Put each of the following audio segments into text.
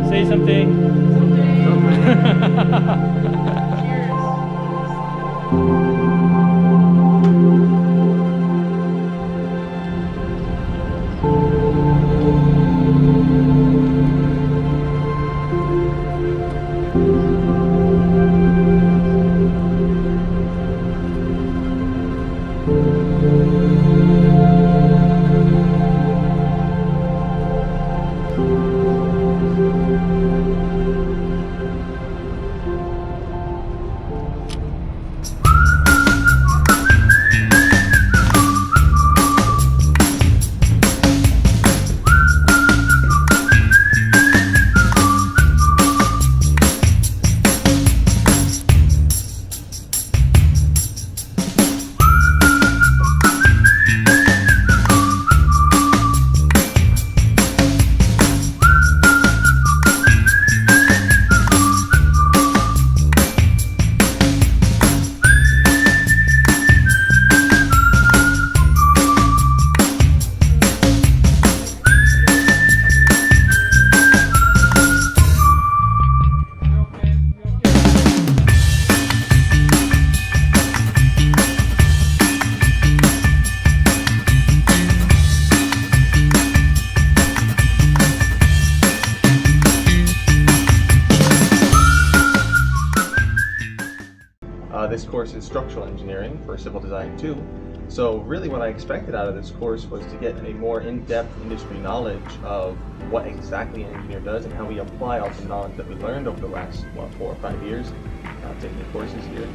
Say something. This course is structural engineering for civil design 2. So really what I expected out of this course was to get a more in-depth industry knowledge of what exactly an engineer does and how we apply all the knowledge that we learned over the last 4 or 5 years taking the courses here.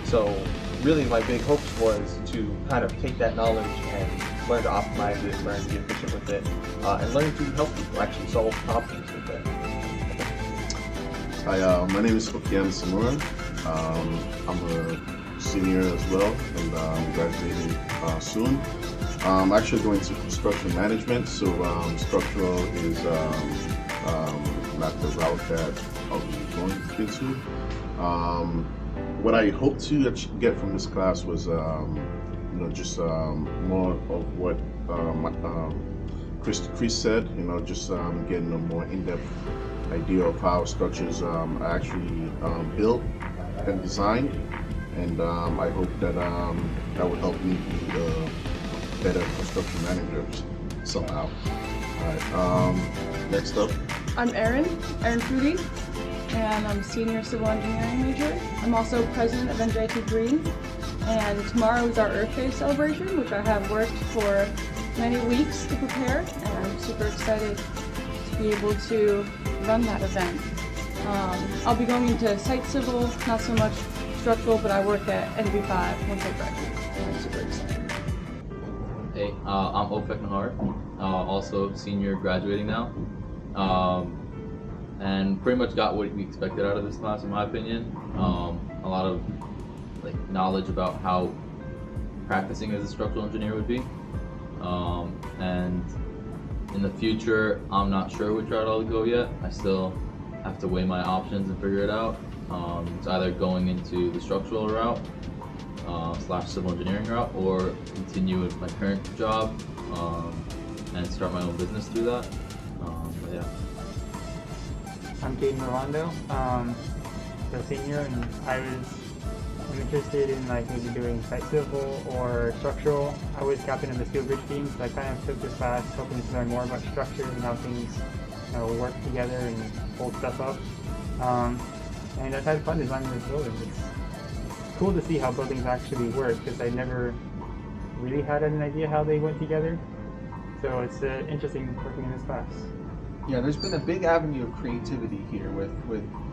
So really my big hopes was to kind of take that knowledge and learn to optimize it, learn to be efficient with it, and learn to help people actually solve problems with it. Hi, my name is Okian Samuran. I'm a senior as well, and I'm graduating soon. I'm actually going to construction management, so structural is not the route that I'll be going into. What I hope to get from this class was, just more of what Chris said. Just getting a more in-depth idea of how structures are actually built and designed, and I hope that that will help me be a better construction manager somehow. All right. Next up, I'm Erin Foodie, and I'm a senior civil engineering major. I'm also president of NJIT Green, and tomorrow is our Earth Day celebration, which I have worked for many weeks to prepare, and I'm super excited to be able to run that event. I'll be going into site civil, not so much structural, but I work at NV5 once I graduate, and I'm super excited. Hey, I'm Ofek Nahar, also senior graduating now, and pretty much got what we expected out of this class in my opinion. A lot of knowledge about how practicing as a structural engineer would be, and in the future I'm not sure which route I'll go yet. I still have to weigh my options and figure it out. It's either going into the structural route / civil engineering route, or continue with my current job and start my own business through that. But yeah. I'm Caden Rolando, a senior, and I'm interested in maybe doing site civil or structural. I was captain of the steel bridge team, so I kind of took this class hoping to learn more about structures and how things work together and hold stuff up. And I've had fun designing with buildings. It's cool to see how buildings actually work, because I never really had an idea how they went together. So it's interesting working in this class. Yeah, there's been a big avenue of creativity here with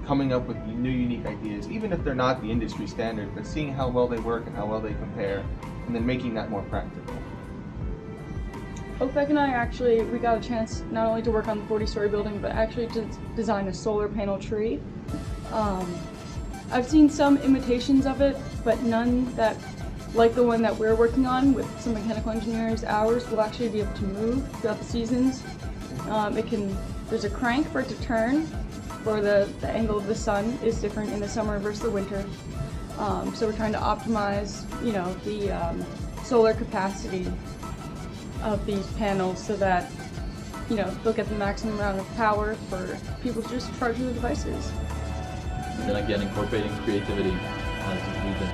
coming up with new unique ideas, even if they're not the industry standard, but seeing how well they work and how well they compare, and then making that more practical. OPEC and I we got a chance not only to work on the 40-story building, but actually to design a solar panel tree. I've seen some imitations of it, but none that, like the one that we're working on with some mechanical engineers, ours will actually be able to move throughout the seasons. There's a crank for it to turn, for the angle of the sun is different in the summer versus the winter. So we're trying to optimize, the solar capacity of these panels so that, they'll get the maximum amount of power for people to just charge their devices. And then again, incorporating creativity as we've been.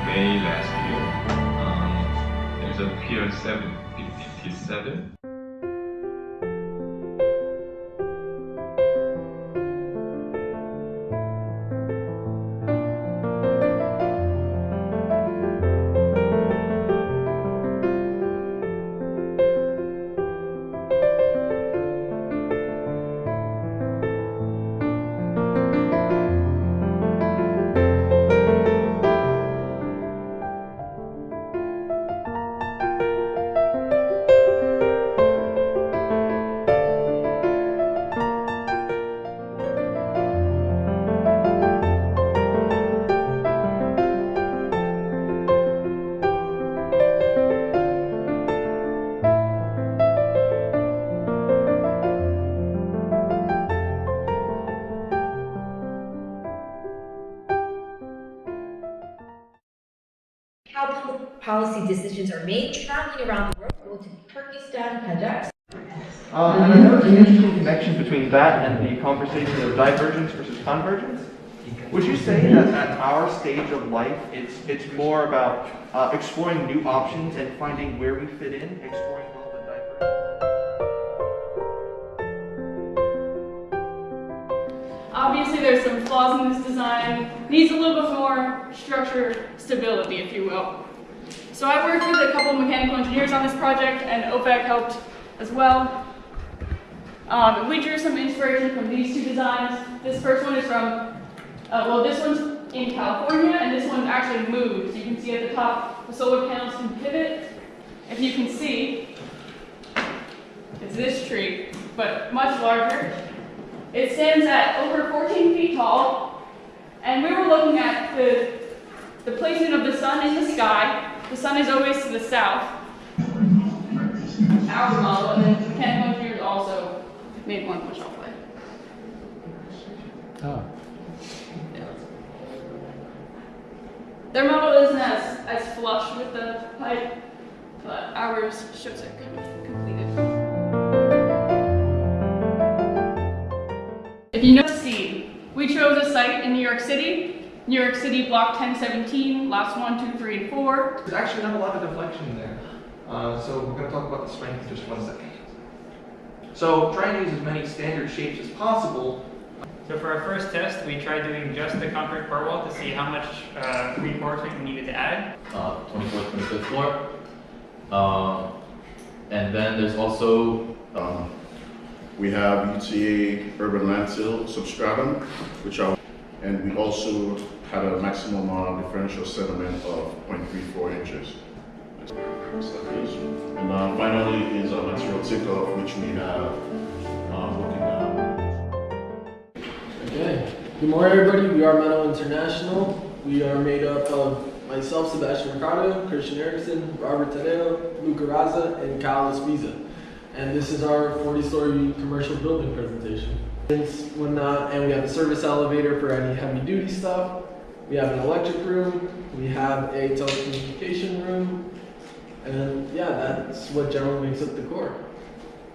May last year. There's a Pier 757. How public policy decisions are made traveling around the world. Go to Turkestan, Kazakhstan. And I know there's an interesting connection between that and the conversation of divergence versus convergence. Would you say that at our stage of life, it's more about exploring new options and finding where we fit in, exploring all the divergence? Obviously, there's some flaws in this design. Needs a little bit more structure stability, if you will. So I worked with a couple of mechanical engineers on this project, and OPEC helped as well. We drew some inspiration from these two designs. This first one is from, this one's in California, and this one actually moves. You can see at the top, the solar panels can pivot. If you can see, it's this tree, but much larger. It stands at over 14 feet tall, and we were looking at the placement of the sun in the sky. The sun is always to the south. Our model, and then mechanical engineers also made one which I'll play. Oh. Yeah. Their model isn't as flush with the pipe, but ours shows it kind of completed. If you know the scene, we chose a site in New York City, block 1017, lots 1, 2, 3, and 4. There's actually not a lot of deflection there. So we're going to talk about the strength in just 1 second. So try and use as many standard shapes as possible. So for our first test, we tried doing just the concrete core wall to see how much reinforcement we needed to add. 24th, 25th floor. And then there's also We have UTA urban landfill substratum, and we also had a maximum differential sediment of 0.34 inches. And finally is a material takeoff, which we have looking down. Okay. Good morning, everybody. We are Metal International. We are made up of myself, Sebastian Ricardo, Christian Erickson, Robert Tadeo, Luca Raza, and Kyle Espiza. And this is our 40-story commercial building presentation. Whatnot, and we have a service elevator for any heavy duty stuff. We have an electric room, we have a telecommunication room, and yeah, that's what generally makes up the core.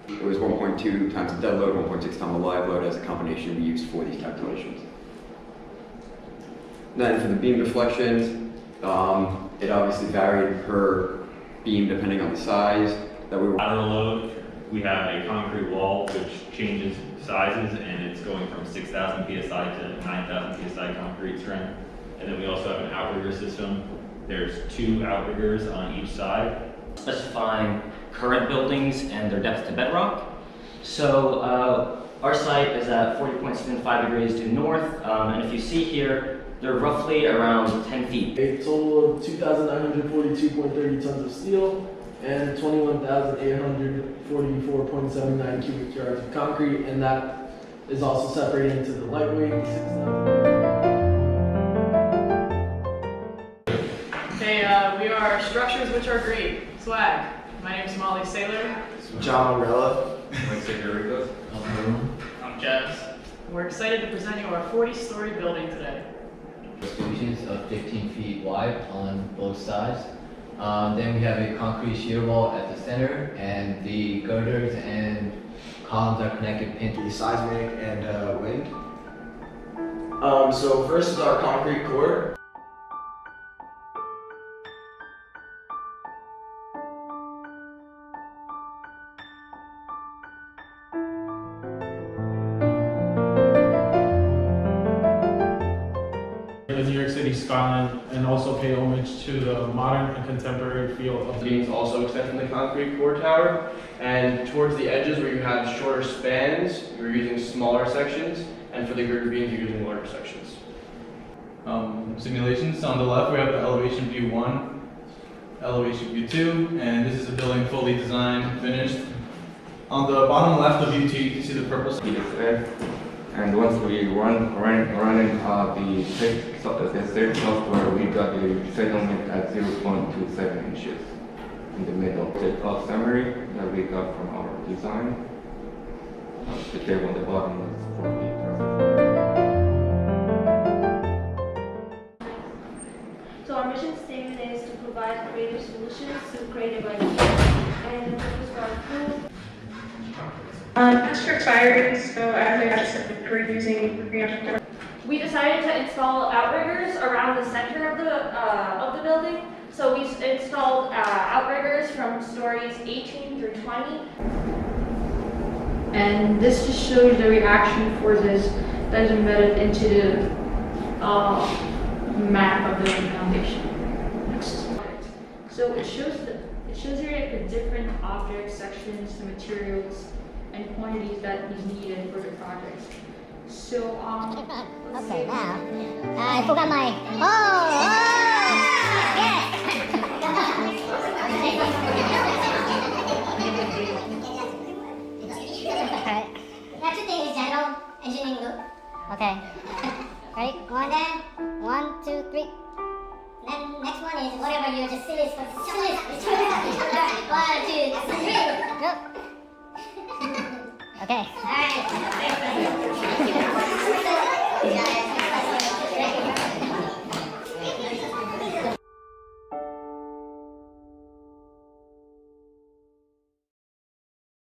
It was 1.2 times the dead load, 1.6 times the live load as a combination we used for these calculations. Then for the beam deflections, it obviously varied per beam depending on the size that we were. Lateral load, we have a concrete wall which changes sizes, and it's going from 6,000 psi to 9,000 psi concrete strength. And then we also have an outrigger system. There's 2 outriggers on each side, specifying current buildings and their depth to bedrock. So our site is at 40.75 degrees due north, and if you see here, they're roughly around 10 feet. A total of 2,942.30 tons of steel and 21,844.79 cubic yards of concrete, and that is also separated into the lightweight. Hey, we are Structures Which Are Great, SWAG. My name is Molly Saylor. John Umbrella. I'm Jazz. We're excited to present you our 40-story building today. Solutions of 15 feet wide on both sides. Then we have a concrete shear wall at the center, and the girders and columns are connected into the seismic and wind. So first is our concrete core. The New York City skyline, and also pay homage to the modern and contemporary feel of the Beams also extend from the concrete core tower, and towards the edges where you have shorter spans, you're using smaller sections, and for the girder beams, you're using larger sections. Simulations. On the left, we have the elevation view 1, elevation view 2, and this is the building fully designed, finished. On the bottom left of view 2, you can see the purple. And once we running the safe software, we got the settlement at 0.27 inches in the middle. Take-off summary that we got from our design. The table on the bottom is 4 meters. So our mission statement is to provide creative solutions to creative ideas, and the purpose of our crew. As for firing, so as I said, we're using reactor. We decided to install outriggers around the center of the building. So we installed outriggers from stories 18 through 20. And this just shows the reaction forces that is embedded into the map of the foundation. So it shows here like the different objects, sections, the materials, and quantities that is needed for the project. So okay, now I forgot my yes. Okay. Next thing is general engineering loop. Okay. Ready? One there. 1, 2, 3. Then next one is whatever you just see is for